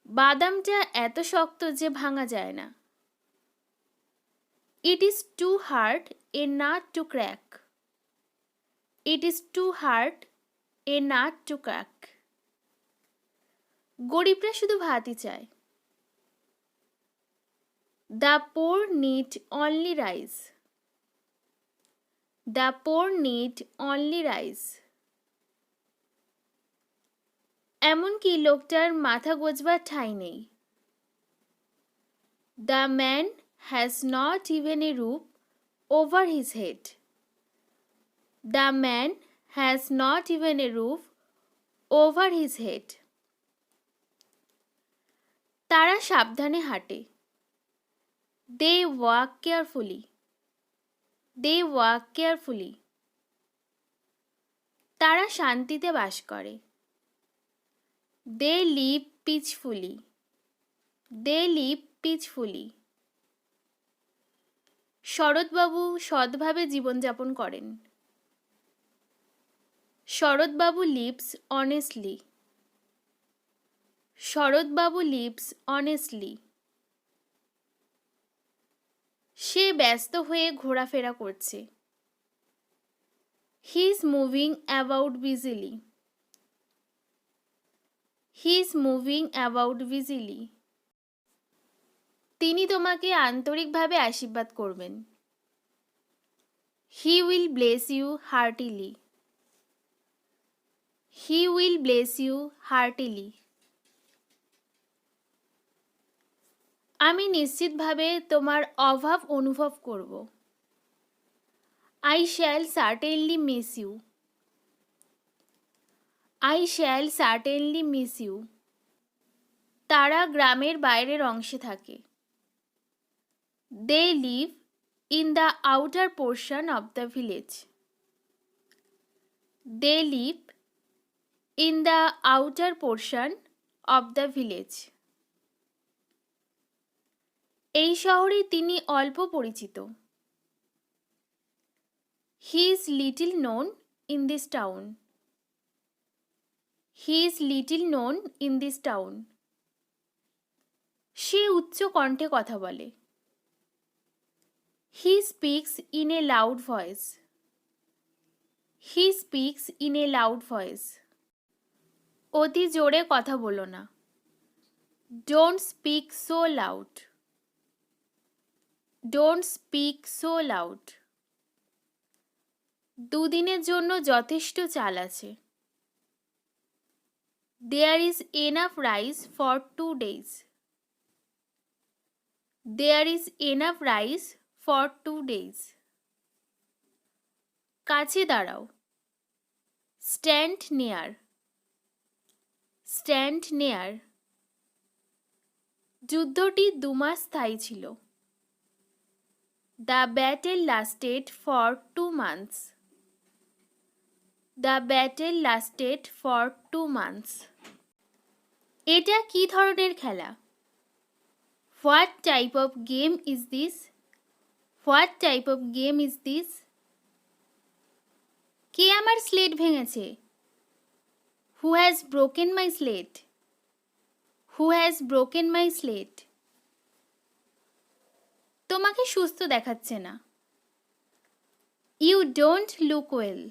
বাদামটা এত শক্ত যে ভাঙা যায় না। It is too hard a nut to crack. It is too hard a nut to crack. গরিবরা শুধু ভাতই চায়। The poor need only rice. The poor need only rice. এমনকি লোকটার মাথা গোজবার ঠাঁই নেই। The man has not even a roof over his head. The man has not even a roof over his head. তারা সাবধানে হাঁটে। They walk carefully. They walk carefully. তারা শান্তিতে বাস করে। They live peacefully. They live peacefully. শরৎবাবু সৎভাবে জীবনযাপন করেন। শরৎবাবু lives honestly. শরৎবাবু lives honestly. সে ব্যস্ত হয়ে ঘোরাফেরা করছে। He is moving about busily. He is moving about busily. তিনি তোমাকে আন্তরিকভাবে আশীর্বাদ করবেন। He will bless you heartily. He will bless you heartily. আমি নিশ্চিতভাবে তোমার অভাব অনুভব করব। I shall certainly miss you. I shall certainly miss you. তারা গ্রামের বাইরের অংশে থাকে। They live in the outer portion of the village. They live in the outer portion of the village. এই শহরে তিনি অল্প পরিচিত। He is little known in this town. He is little known in this town. সে উচ্চ কণ্ঠে কথা বলে। He speaks in a loud voice. He speaks in a loud voice. অতি জোরে কথা বলো না। Don't speak so loud. Don't speak so loud. দুদিনের জন্য যথেষ্ট চাল আছে। There is enough rice for 2 days. There is enough rice for 2 days. কাছে দাঁড়াও। Stand near. Stand near. যুদ্ধটি 2 মাস স্থায়ী ছিল। The battle lasted for 2 months. The battle lasted for 2 months. এটা কি ধরনের খেলা? What type of game is this? What type of game is this? কে আমার slate ভেঙেছে? Who has broken my slate? Who has broken my slate? তোমাকে সুস্থ দেখাচ্ছে না। You don't look well.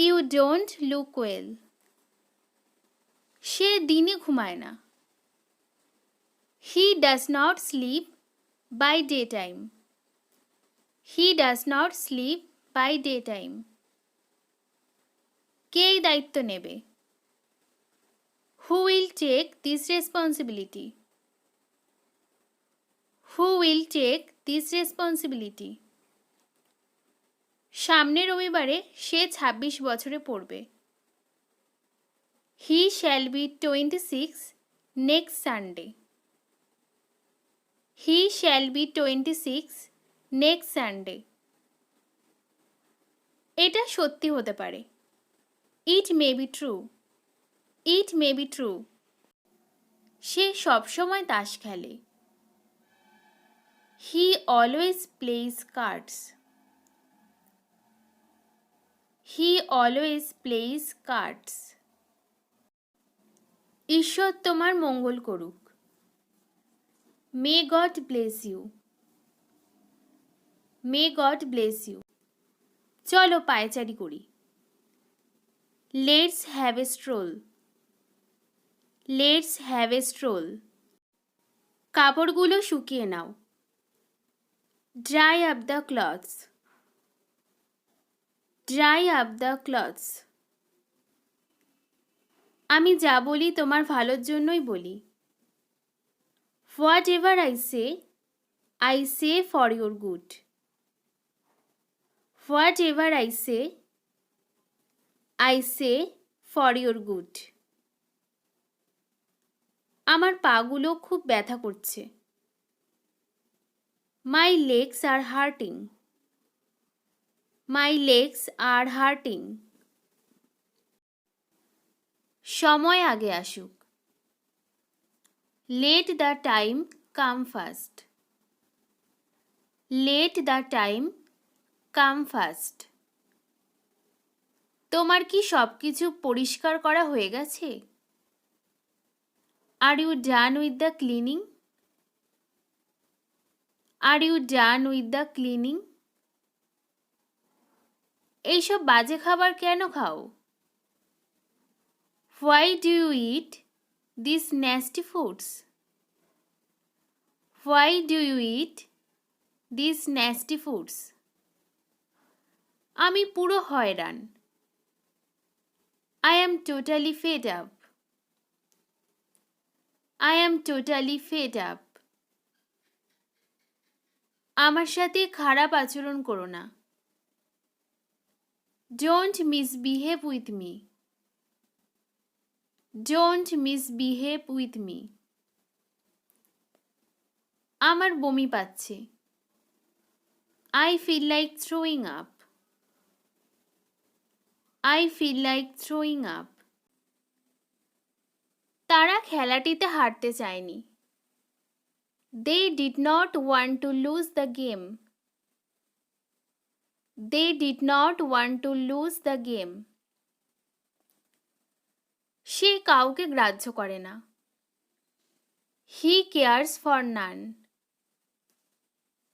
You don't look well. সে দিনে ঘুমায় না। He does not sleep by daytime. He does not sleep by daytime. কে এই দায়িত্ব নেবে? Who will take this responsibility? Who will take this responsibility? সামনের রবিবারে সে 26 বছরে পড়বে। He shall be 26 next Sunday. He shall be 26 next Sunday. এটা সত্যি হতে পারে। It may be true. It may be true. সে সবসময় তাস খেলে। He always plays cards. He always plays cards. ঈশ্বর তোমার মঙ্গল করুক। May God bless you. May God bless you. চলো পায়চারি করি। Let's have a stroll. Let's have a stroll. কাপড়গুলো শুকিয়ে নাও। Dry up the clothes. Dry up the clothes. আমি যা বলি তোমার ভালোর জন্যই বলি। Whatever I say for your good. Whatever I say for your good. আমার পাগুলো খুব ব্যথা করছে। My legs are hurting. My legs are hurting. সময় আগে আসুক। Let the time come first. Let the time come first. তোমার কি সব কিছু পরিষ্কার করা হয়ে গেছে? Are you done with the cleaning? Are you done with the cleaning? এইসব বাজে খাবার কেন খাও? Why do you eat this nasty foods? Why do you eat this nasty foods? আমি পুরো হয়রান। I am totally fed up. I am totally fed up. আমার সাথে খারাপ আচরণ করো না। Don't misbehave with me. Don't misbehave with me. আমার বমি পাচ্ছে। I feel like throwing up. I feel like throwing up. তারা খেলাটিতে হারতে চায়নি। They did not want to lose the game. They did not want to lose the game. সে কাউকে গ্রাহ্য করে না। He cares for none.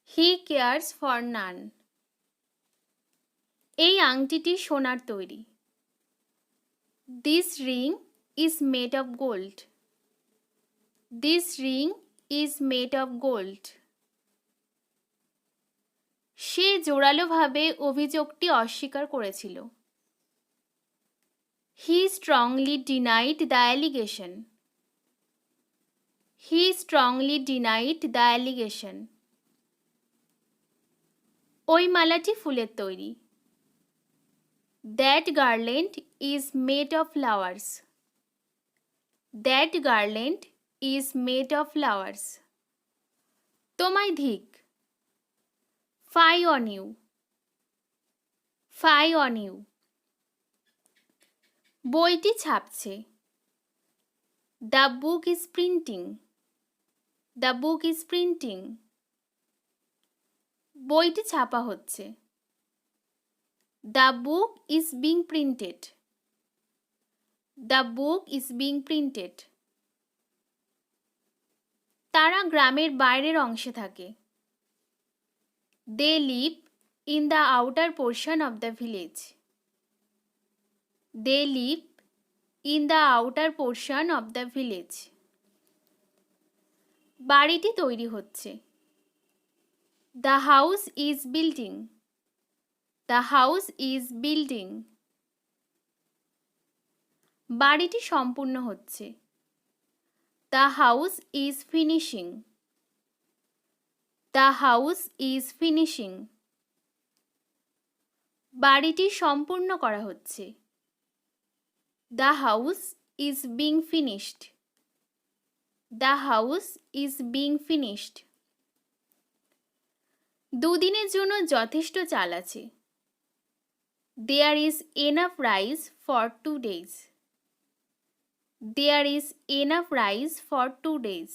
He cares for none. এই আংটিটি সোনার তৈরি। This ring is made of gold. This ring is made of gold. সে জোরালোভাবে অভিযোগটি অস্বীকার করেছিল। He strongly denied the allegation. He strongly denied the allegation. ওই মালাটি ফুলের তৈরি। That garland is made of flowers. That garland is made of flowers. তোমায় ধিক। Fie on you. Fie on you. বইটি ছাপছে। The book is printing. The book is printing. বইটি ছাপা হচ্ছে। The book is being printed. The book is being printed. তারা গ্রামের বাইরের অংশে থাকে। They live in the outer portion of the village. They live in the outer portion of the village. বাড়িটি তৈরি হচ্ছে। The house is building. The house is building. বাড়িটি সম্পূর্ণ হচ্ছে। The house is finishing. The house is finishing. বাড়িটি সম্পূর্ণ করা হচ্ছে। The house is being finished. The house is being finished. দুদিনের জন্য যথেষ্ট চাল আছে। There is enough rice for 2 days. There is enough rice for 2 days.